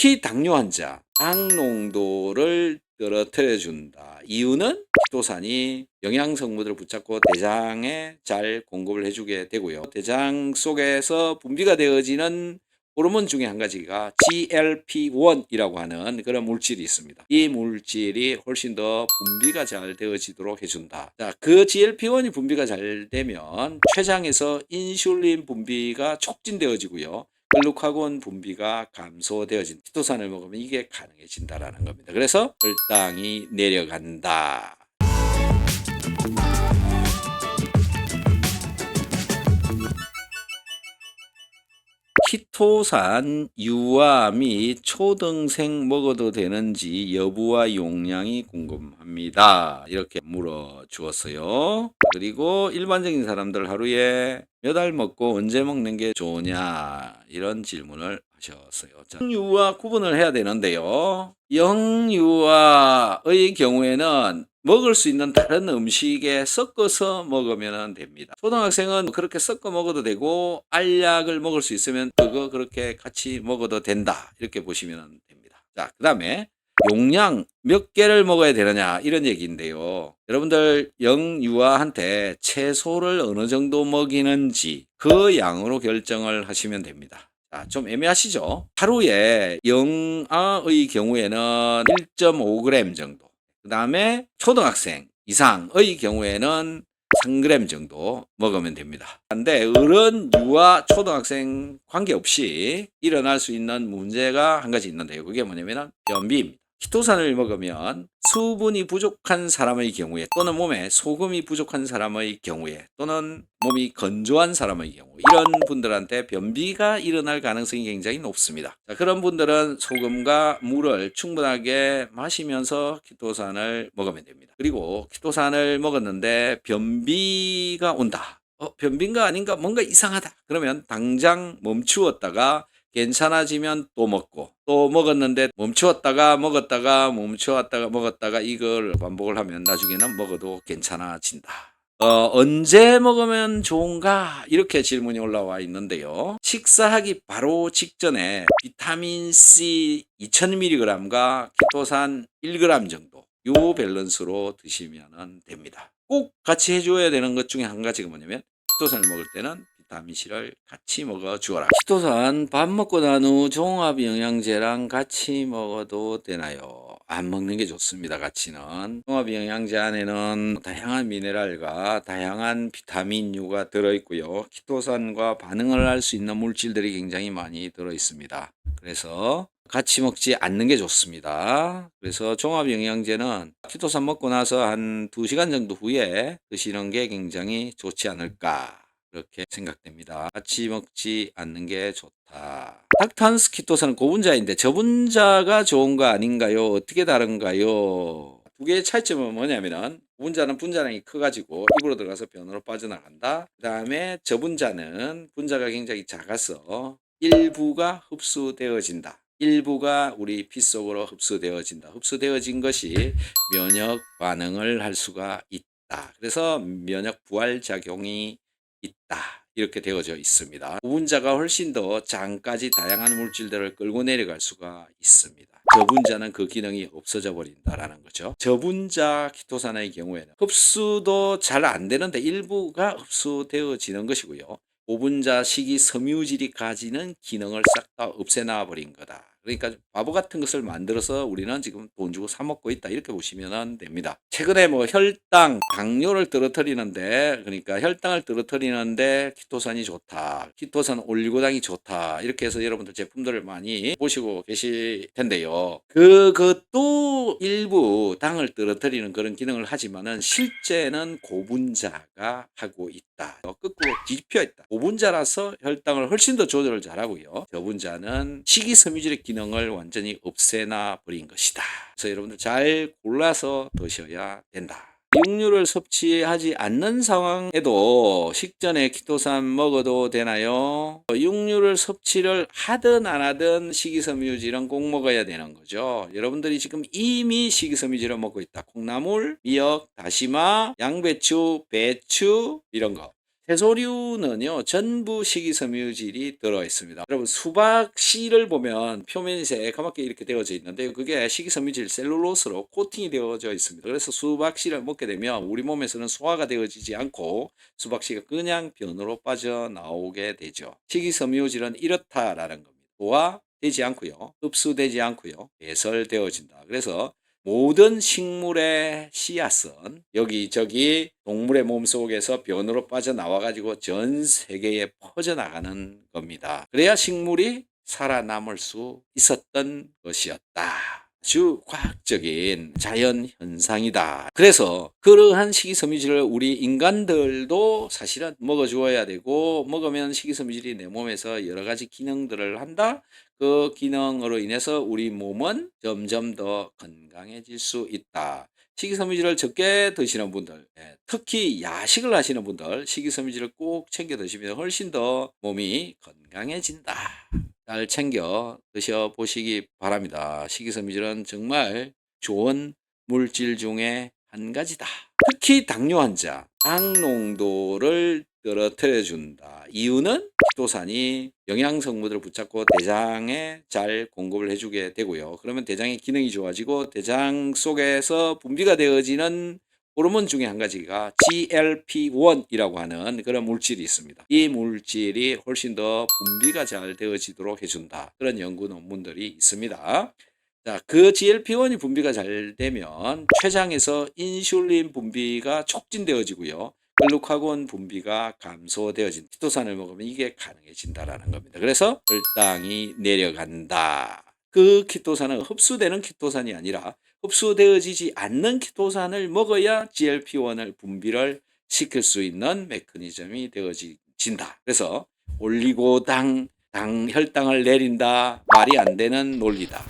특히 당뇨 환자, 당 농도를 떨어뜨려 준다. 이유는 키토산이 영양 성분들을 붙잡고 대장에 잘 공급을 해주게 되고요. 대장 속에서 분비가 되어지는 호르몬 중에 한 가지가 GLP-1이라고 하는 그런 물질이 있습니다. 이 물질이 훨씬 더 분비가 잘 되어지도록 해준다. 자, 그 GLP-1이 분비가 잘 되면 췌장에서 인슐린 분비가 촉진되어지고요. 글루카곤 분비가 감소되어진 키토산을 먹으면 이게 가능해진다라는 겁니다. 그래서 혈당이 내려간다. 키토산 유아 및 초등생 먹어도 되는지 여부와 용량이 궁금합니다. 이렇게 물어 주었어요. 그리고 일반적인 사람들 하루에 몇 알 먹고 언제 먹는 게 좋으냐 이런 질문을 하셨어요. 영유아 구분을 해야 되는데요. 영유아의 경우에는 먹을 수 있는 다른 음식에 섞어서 먹으면 됩니다. 초등학생은 그렇게 섞어 먹어도 되고 알약을 먹을 수 있으면 그거 그렇게 같이 먹어도 된다. 이렇게 보시면 됩니다. 자, 그 다음에 용량 몇 개를 먹어야 되느냐 이런 얘기인데요. 여러분들 영유아한테 채소를 어느 정도 먹이는지 그 양으로 결정을 하시면 됩니다. 자, 좀 애매하시죠? 하루에 영아의 경우에는 1.5g 정도, 그 다음에 초등학생 이상의 경우에는 3g 정도 먹으면 됩니다. 근데 어른, 유아, 초등학생 관계없이 일어날 수 있는 문제가 한 가지 있는데요. 그게 뭐냐면 변비입니다. 키토산을 먹으면 수분이 부족한 사람의 경우에 또는 몸에 소금이 부족한 사람의 경우에 또는 몸이 건조한 사람의 경우 이런 분들한테 변비가 일어날 가능성이 굉장히 높습니다. 자, 그런 분들은 소금과 물을 충분하게 마시면서 키토산을 먹으면 됩니다. 그리고 키토산을 먹었는데 변비가 온다. 변비인가 아닌가 뭔가 이상하다. 그러면 당장 멈추었다가 괜찮아지면 또 먹고 또 먹었는데 멈추었다가 먹었다가 멈추었다가 먹었다가 이걸 반복을 하면 나중에는 먹어도 괜찮아진다. 언제 먹으면 좋은가? 이렇게 질문이 올라와 있는데요. 식사하기 바로 직전에 비타민C 2000mg과 키토산 1g 정도 요 밸런스로 드시면 됩니다. 꼭 같이 해줘야 되는 것 중에 한 가지가 뭐냐면 키토산을 먹을 때는 비타민C를 같이 먹어 주어라. 키토산 밥 먹고 난 후 종합 영양제랑 같이 먹어도 되나요? 안 먹는 게 좋습니다. 같이는. 종합 영양제 안에는 다양한 미네랄과 다양한 비타민류가 들어있고요. 키토산과 반응을 할 수 있는 물질들이 굉장히 많이 들어있습니다. 그래서 같이 먹지 않는 게 좋습니다. 그래서 종합 영양제는 키토산 먹고 나서 한 2시간 정도 후에 드시는 게 굉장히 좋지 않을까 그렇게 생각됩니다. 같이 먹지 않는 게 좋다. 닥탄스 키토산은 고분자인데 저분자가 좋은 거 아닌가요? 어떻게 다른가요? 두 개의 차이점은 뭐냐면은 고분자는 분자량이 커가지고 입으로 들어가서 변으로 빠져나간다. 그 다음에 저분자는 분자가 굉장히 작아서 일부가 흡수되어진다. 일부가 우리 피 속으로 흡수되어진다. 흡수되어진 것이 면역 반응을 할 수가 있다. 그래서 면역 부활 작용이 있다. 이렇게 되어져 있습니다. 고분자가 훨씬 더 장까지 다양한 물질들을 끌고 내려갈 수가 있습니다. 저분자는 그 기능이 없어져 버린다라는 거죠. 저분자 키토산의 경우에는 흡수도 잘 안 되는데 일부가 흡수되어지는 것이고요. 고분자 식이섬유질이 가지는 기능을 싹 다 없애놔 버린 거다. 그러니까 바보 같은 것을 만들어서 우리는 지금 돈 주고 사 먹고 있다. 이렇게 보시면 됩니다. 최근에 뭐 혈당, 당뇨를 떨어뜨리는데 그러니까 혈당을 떨어뜨리는데 키토산이 좋다. 키토산 올리고당이 좋다. 이렇게 해서 여러분들 제품들을 많이 보시고 계실 텐데요. 그것도 일부 당을 떨어뜨리는 그런 기능을 하지만은 실제는 고분자가 하고 있다. 거꾸로 뒤집혀 있다. 고분자라서 혈당을 훨씬 더 조절을 잘하고요. 저분자는 식이섬유질의 기능을 완전히 없애놔 버린 것이다. 그래서 여러분들 잘 골라서 드셔야 된다. 육류를 섭취하지 않는 상황에도 식전에 키토산 먹어도 되나요? 육류를 섭취를 하든 안 하든 식이섬유질은 꼭 먹어야 되는 거죠. 여러분들이 지금 이미 식이섬유질을 먹고 있다. 콩나물, 미역, 다시마, 양배추, 배추 이런 거. 채소류는요, 전부 식이섬유질이 들어있습니다. 여러분, 수박 씨를 보면 표면이 새까맣게 이렇게 되어져 있는데, 그게 식이섬유질 셀룰로스로 코팅이 되어져 있습니다. 그래서 수박 씨를 먹게 되면 우리 몸에서는 소화가 되어지지 않고 수박 씨가 그냥 변으로 빠져나오게 되죠. 식이섬유질은 이렇다라는 겁니다. 소화되지 않고요, 흡수되지 않고요, 배설되어진다. 그래서 모든 식물의 씨앗은 여기저기 동물의 몸속에서 변으로 빠져나와 가지고 전 세계에 퍼져나가는 겁니다. 그래야 식물이 살아남을 수 있었던 것이었다. 아주 과학적인 자연 현상이다. 그래서 그러한 식이섬유질을 우리 인간들도 사실은 먹어주어야 되고, 먹으면 식이섬유질이 내 몸에서 여러 가지 기능들을 한다. 그 기능으로 인해서 우리 몸은 점점 더 건강해질 수 있다. 식이섬유질을 적게 드시는 분들, 특히 야식을 하시는 분들, 식이섬유질을 꼭 챙겨 드시면 훨씬 더 몸이 건강해진다. 잘 챙겨 드셔보시기 바랍니다. 식이섬유질은 정말 좋은 물질 중에 한 가지다. 특히 당뇨 환자, 당 농도를 떨어뜨려 준다. 이유는 키토산이 영양성분들을 붙잡고 대장에 잘 공급을 해주게 되고요. 그러면 대장의 기능이 좋아지고 대장 속에서 분비가 되어지는 호르몬 중에 한 가지가 GLP-1이라고 하는 그런 물질이 있습니다. 이 물질이 훨씬 더 분비가 잘 되어지도록 해준다. 그런 연구 논문들이 있습니다. 자, 그 GLP-1이 분비가 잘 되면 췌장에서 인슐린 분비가 촉진되어지고요. 글루카곤 분비가 감소되어진 키토산을 먹으면 이게 가능해진다라는 겁니다. 그래서 혈당이 내려간다. 그 키토산은 흡수되는 키토산이 아니라 흡수되어지지 않는 키토산을 먹어야 GLP-1을 분비를 시킬 수 있는 메커니즘이 되어진다. 그래서 올리고당, 혈당을 내린다. 말이 안 되는 논리다.